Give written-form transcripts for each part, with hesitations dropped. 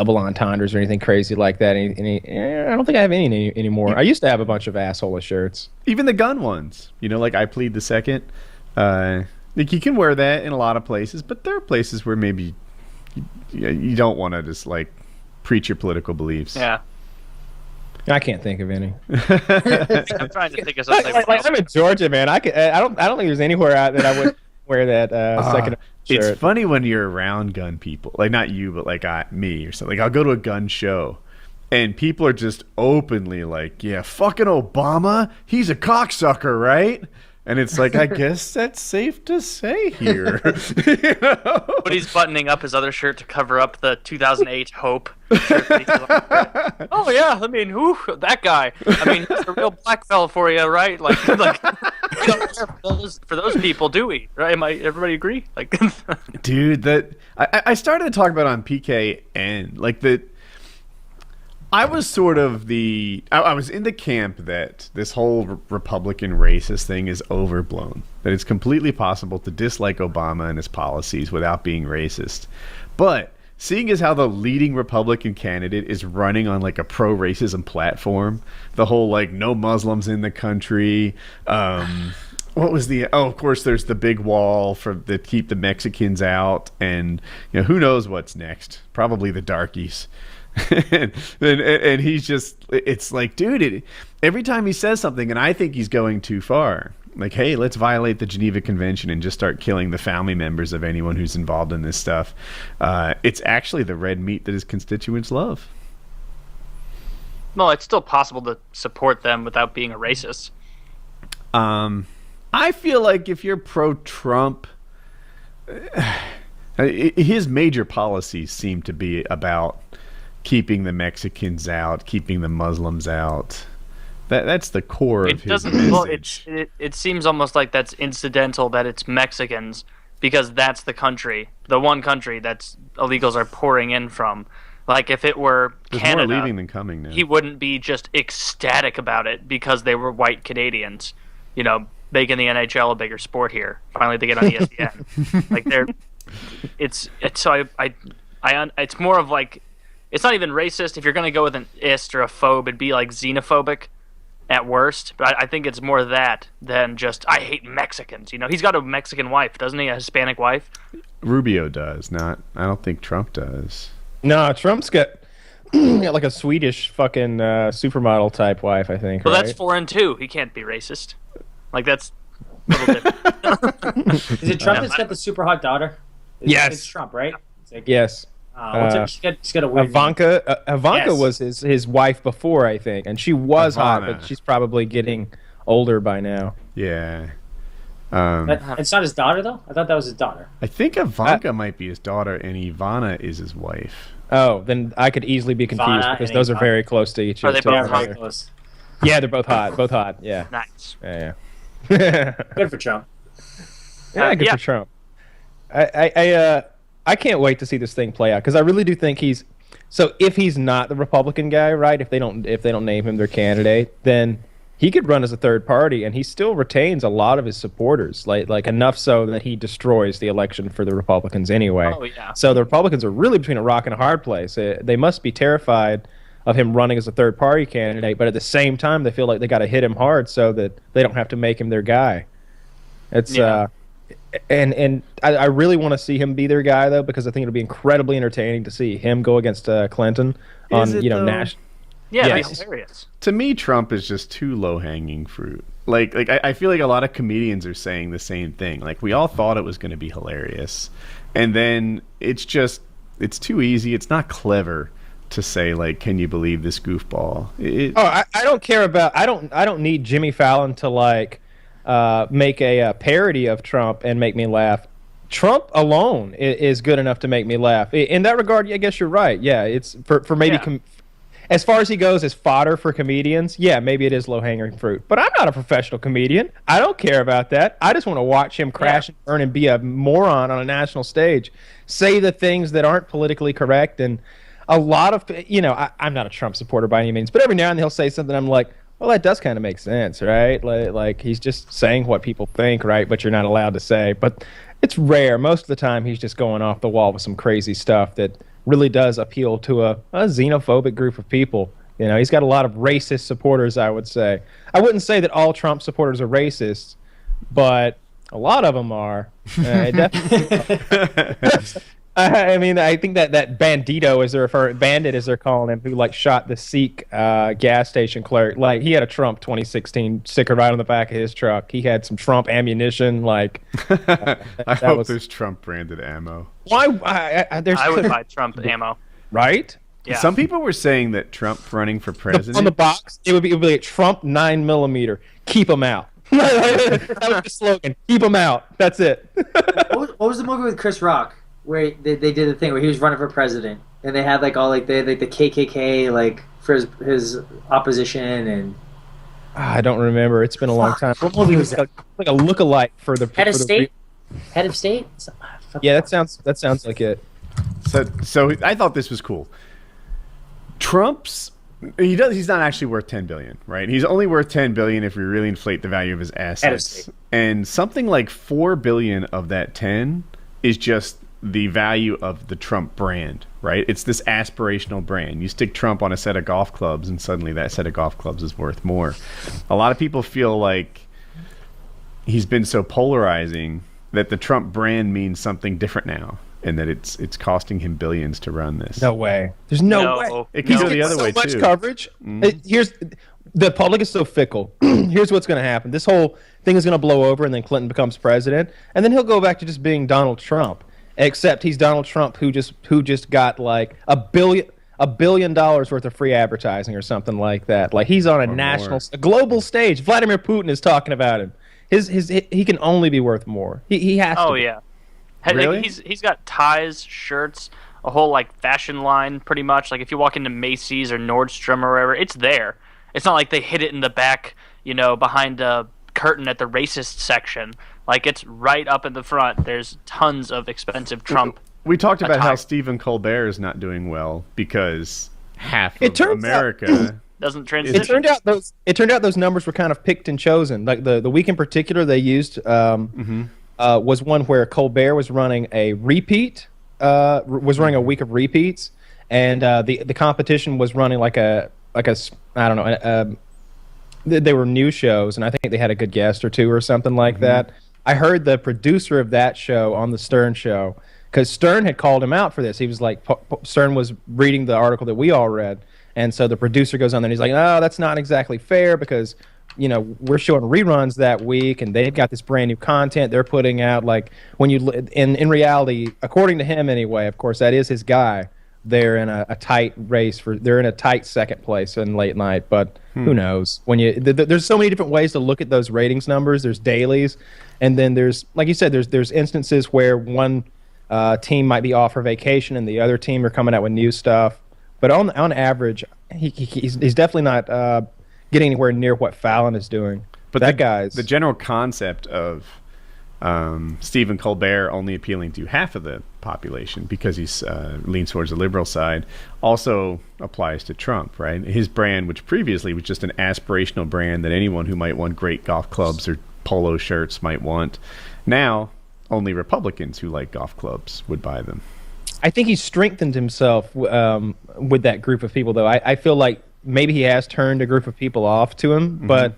double entendres or anything crazy like that. I don't think I have any anymore. I used to have a bunch of asshole shirts. Even the gun ones, like I plead the second. Like you can wear that in a lot of places, but there are places where maybe you don't want to just like preach your political beliefs. Yeah. I can't think of any. I'm trying to think of something. Like I'm in Georgia, man. I don't think there's anywhere out that I would wear that second shirt. It's funny when you're around gun people, like not you, but like me or something. Like I'll go to a gun show, and people are just openly like, "Yeah, fucking Obama, he's a cocksucker, right?" And it's like, I guess that's safe to say here. But he's buttoning up his other shirt to cover up the 2008 Hope shirt. Oh yeah, I mean, who that guy? I mean, he's a real black fella for you, right? Like we don't care for those people, do we? Right? Everybody agree? Like, dude, that I started to talk about on PKN, like the. I was sort of I was in the camp that this whole Republican racist thing is overblown. That it's completely possible to dislike Obama and his policies without being racist. But seeing as how the leading Republican candidate is running on like a pro-racism platform, the whole like no Muslims in the country, what was of course there's the big wall to keep the Mexicans out, and who knows what's next? Probably the darkies. and he's just, it's like, dude, every time he says something and I think he's going too far, like, hey, let's violate the Geneva Convention and just start killing the family members of anyone who's involved in this stuff, it's actually the red meat that his constituents love. Well, it's still possible to support them without being a racist. I feel like if you're pro-Trump, his major policies seem to be about keeping the Mexicans out, keeping the Muslims out. That's the core of his message. Well, it seems almost like that's incidental that it's Mexicans, because that's the one country that's illegals are pouring in from. Like if it were There's Canada, more leaving than coming now. He wouldn't be just ecstatic about it because they were white Canadians, making the NHL a bigger sport here. Finally, they get on ESPN. Like it's more of like. It's not even racist. If you're going to go with an ist or a phobe, it'd be like xenophobic at worst. But I think it's more that than just, I hate Mexicans. He's got a Mexican wife, doesn't he? A Hispanic wife? Rubio does. I don't think Trump does. No, Trump's got like a Swedish fucking supermodel type wife, I think. Well, right? That's foreign too. He can't be racist. Like, that's a little different. Is it Trump that's got the super hot daughter? Yes. It's Trump, right? Like, yes. She's got a weird Ivanka yes. was his wife before, I think, and she was hot, Ivana. but she's probably getting older by now. Yeah. It's not his daughter, though? I thought that was his daughter. I think Ivanka might be his daughter, and Ivana is his wife. Oh, then I could easily be confused Ivana because and those are Ivana. very close to each Are other. they both Very hot? close. Yeah, they're both hot. Both hot. Yeah. Nice. Yeah. Good for Trump. Yeah, good yeah. for Trump. I can't wait to see this thing play out because I really do think he's. So if he's not the Republican guy, right? If they don't name him their candidate, then he could run as a third party, and he still retains a lot of his supporters, like enough so that he destroys the election for the Republicans anyway. Oh yeah. So the Republicans are really between a rock and a hard place. They must be terrified of him running as a third party candidate, but at the same time, they feel like they got to hit him hard so that they don't have to make him their guy. It's And I really want to see him be their guy though, because I think it'll be incredibly entertaining to see him go against Clinton on national. Yeah, Yes. it'd be hilarious. To me, Trump is just too low-hanging fruit. Like I feel like a lot of comedians are saying the same thing. Like we all thought it was going to be hilarious, and then it's too easy. It's not clever to say like, can you believe this goofball? I don't care about. I don't need Jimmy Fallon to like make a parody of Trump and make me laugh. Trump alone is good enough to make me laugh. In that regard, I guess you're right. Yeah, it's for maybe. Yeah. As far as he goes as fodder for comedians, yeah, maybe it is low-hanging fruit. But I'm not a professional comedian. I don't care about that. I just want to watch him crash and burn and be a moron on a national stage, say the things that aren't politically correct. And a lot of, I'm not a Trump supporter by any means, but every now and then he'll say something I'm like, well, that does kind of make sense, right? Like he's just saying what people think, right? But you're not allowed to say. But it's rare. Most of the time he's just going off the wall with some crazy stuff that really does appeal to a xenophobic group of people. You know, he's got a lot of racist supporters, I would say. I wouldn't say that all Trump supporters are racist, but a lot of them are. Definitely. I mean, I think that bandito, bandit as they're calling him, who like shot the Sikh gas station clerk, like he had a Trump 2016 sticker right on the back of his truck. He had some Trump ammunition. Like, I hope there's Trump branded ammo. Why? I would buy Trump ammo. Right? Yeah. Some people were saying that Trump running for president on the box, it would be like Trump 9mm. Keep him out. That was the slogan. Keep him out. That's it. What was the movie with Chris Rock where they did the thing where he was running for president and they had like all like the KKK like for his opposition and I don't remember. It's been a long time. What movie was that? Like a lookalike for the Head of State. Head of State. Yeah, that sounds like it. So I thought this was cool. He's not actually worth 10 billion, right? He's only worth 10 billion if we really inflate the value of his assets. And something like 4 billion of that 10 is just the value of the Trump brand, right? It's this aspirational brand. You stick Trump on a set of golf clubs and suddenly that set of golf clubs is worth more. A lot of people feel like he's been so polarizing that the Trump brand means something different now. And that it's costing him billions to run this. No way. There's no way. It can go the other way, too. So much coverage. The public is so fickle. Here's what's going to happen. This whole thing is going to blow over, and then Clinton becomes president, and then he'll go back to just being Donald Trump. Except he's Donald Trump who just got like $1 billion worth of free advertising or something like that. Like he's on a global stage. Vladimir Putin is talking about him. He can only be worth more. He has to. Oh yeah. Really? He's got ties, shirts, a whole like fashion line pretty much. Like if you walk into Macy's or Nordstrom or wherever, it's there. It's not like they hid it in the back, behind a curtain at the racist section. Like it's right up in the front. There's tons of expensive Trump. We talked about how Stephen Colbert is not doing well because half of America doesn't transition. It turned out those numbers were kind of picked and chosen. Like the week in particular they used was one where Colbert was running a repeat, was running a week of repeats, and the competition was running like a I don't know. They were news shows, and I think they had a good guest or two or something like that. I heard the producer of that show on the Stern show, because Stern had called him out for this. He was like, Stern was reading the article that we all read, and so the producer goes on there and he's like, "Oh, that's not exactly fair because we're showing reruns that week, and they've got this brand new content they're putting out. Like when in reality, according to him anyway, of course that is his guy. They're in a tight race they're in a tight second place in late night, but who knows? When there's so many different ways to look at those ratings numbers. There's dailies, and then there's, like you said, there's instances where one team might be off for vacation and the other team are coming out with new stuff. But on average, he's definitely not getting anywhere near what Fallon is doing. But the general concept of Stephen Colbert only appealing to half of the population because he's leans towards the liberal side also applies to Trump, right? His brand, which previously was just an aspirational brand that anyone who might want great golf clubs or polo shirts might want, now only Republicans who like golf clubs would buy them. I think he's strengthened himself with that group of people, though. I feel like maybe he has turned a group of people off to him, but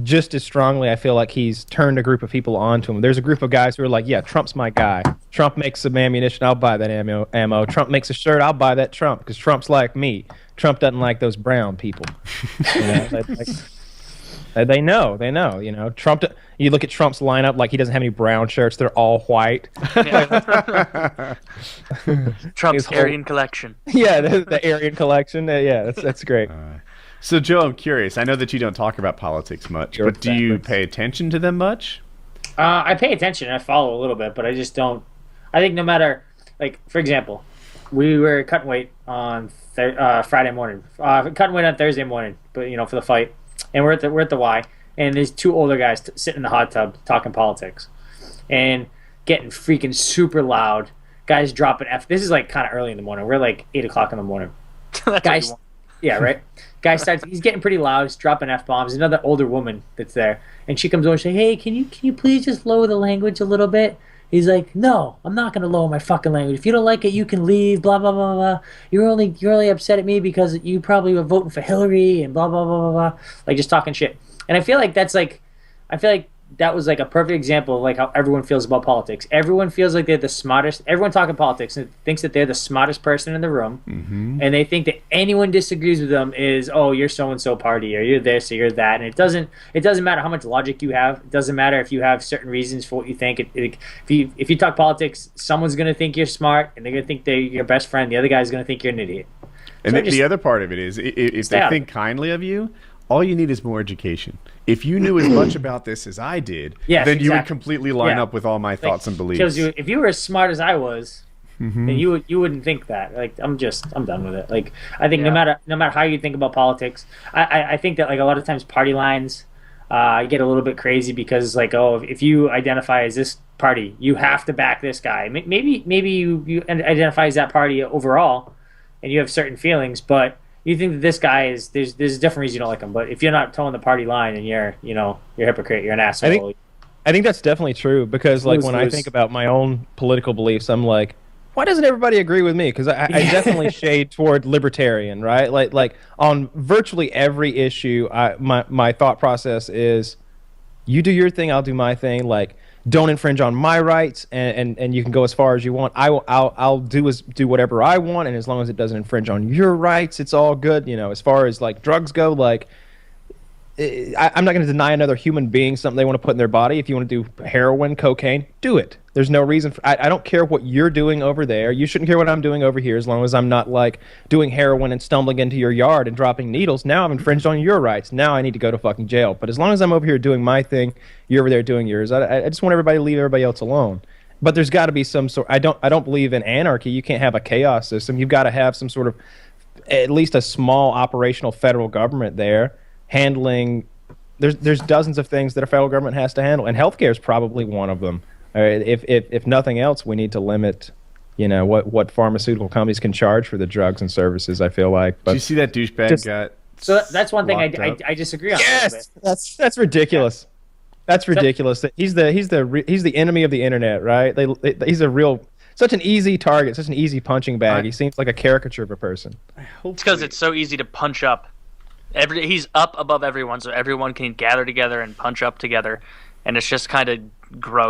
just as strongly, I feel like he's turned a group of people onto him. There's a group of guys who are like, yeah, Trump's my guy. Trump makes some ammunition, I'll buy that ammo. Trump makes a shirt, I'll buy that Trump, because Trump's like me. Trump doesn't like those brown people. They know. Trump. You look at Trump's lineup, like he doesn't have any brown shirts; they're all white. Trump's Aryan collection. Yeah, the Aryan collection. Yeah, that's great. So, Joe, I'm curious. I know that you don't talk about politics much, but do you pay attention to them much? I pay attention. I follow a little bit, but I just don't. I think no matter, like, for example, we were cutting weight on Friday morning, cutting weight on Thursday morning, but for the fight. And we're at the Y, and there's two older guys sitting in the hot tub talking politics, and getting freaking super loud. Guys dropping F. This is like kind of early in the morning. We're like 8 o'clock in the morning. Guys, yeah, right. Guy starts. He's getting pretty loud. He's dropping F-bombs. Another older woman that's there, and she comes over and says, "Hey, can you please just lower the language a little bit?" He's like, no, I'm not gonna lower my fucking language. If you don't like it, you can leave. Blah blah blah blah. You're only upset at me because you probably were voting for Hillary and blah blah blah blah blah. Like just talking shit. And I feel like that was like a perfect example of like how everyone feels about politics. Everyone feels like they're the smartest. Everyone talking politics and thinks that they're the smartest person in the room, and they think that anyone disagrees with them is, oh, you're so and so party, or you're this, or you're that. And it doesn't matter how much logic you have. It doesn't matter if you have certain reasons for what you think. If you talk politics, someone's gonna think you're smart, and they're gonna think they're your best friend. The other guy's gonna think you're an idiot. And the other part of it is, if they think kindly of you, all you need is more education. If you knew as much about this as I did, then you would completely line up with all my thoughts and beliefs. If you were as smart as I was, then you wouldn't think that. Like I'm done with it. Like I think no matter how you think about politics, I think that like a lot of times party lines get a little bit crazy because like, oh, if you identify as this party, you have to back this guy. Maybe you identify as that party overall, and you have certain feelings, but you think that this guy is there's a different reason you don't like him. But if you're not towing the party line, and you're a hypocrite, you're an asshole. I think that's definitely true because like when I think about my own political beliefs, I'm like, why doesn't everybody agree with me? Because I definitely shade toward libertarian, right? Like on virtually every issue, my thought process is, you do your thing, I'll do my thing. Like, don't infringe on my rights, and you can go as far as you want. I'll do whatever I want, and as long as it doesn't infringe on your rights, it's all good. As far as like drugs go, like I'm not going to deny another human being something they want to put in their body. If you want to do heroin, cocaine, do it. There's no reason I don't care what you're doing over there. You shouldn't care what I'm doing over here, as long as I'm not like doing heroin and stumbling into your yard and dropping needles. Now I've infringed on your rights. Now I need to go to fucking jail. But as long as I'm over here doing my thing, you're over there doing yours. I just want everybody to leave everybody else alone. But there's got to be some sort. I don't believe in anarchy. You can't have a chaos system. You've got to have some sort of, at least a small operational federal government there handling. There's dozens of things that a federal government has to handle, and healthcare is probably one of them. If nothing else, we need to limit, what pharmaceutical companies can charge for the drugs and services. I feel like. But did you see that douchebag got? So that's one thing I disagree on. Yes, that's ridiculous. That's ridiculous. He's the enemy of the internet, right? He's such an easy target, such an easy punching bag. He seems like a caricature of a person. It's because it's so easy to punch up. He's up above everyone, so everyone can gather together and punch up together, and it's just kind of gross.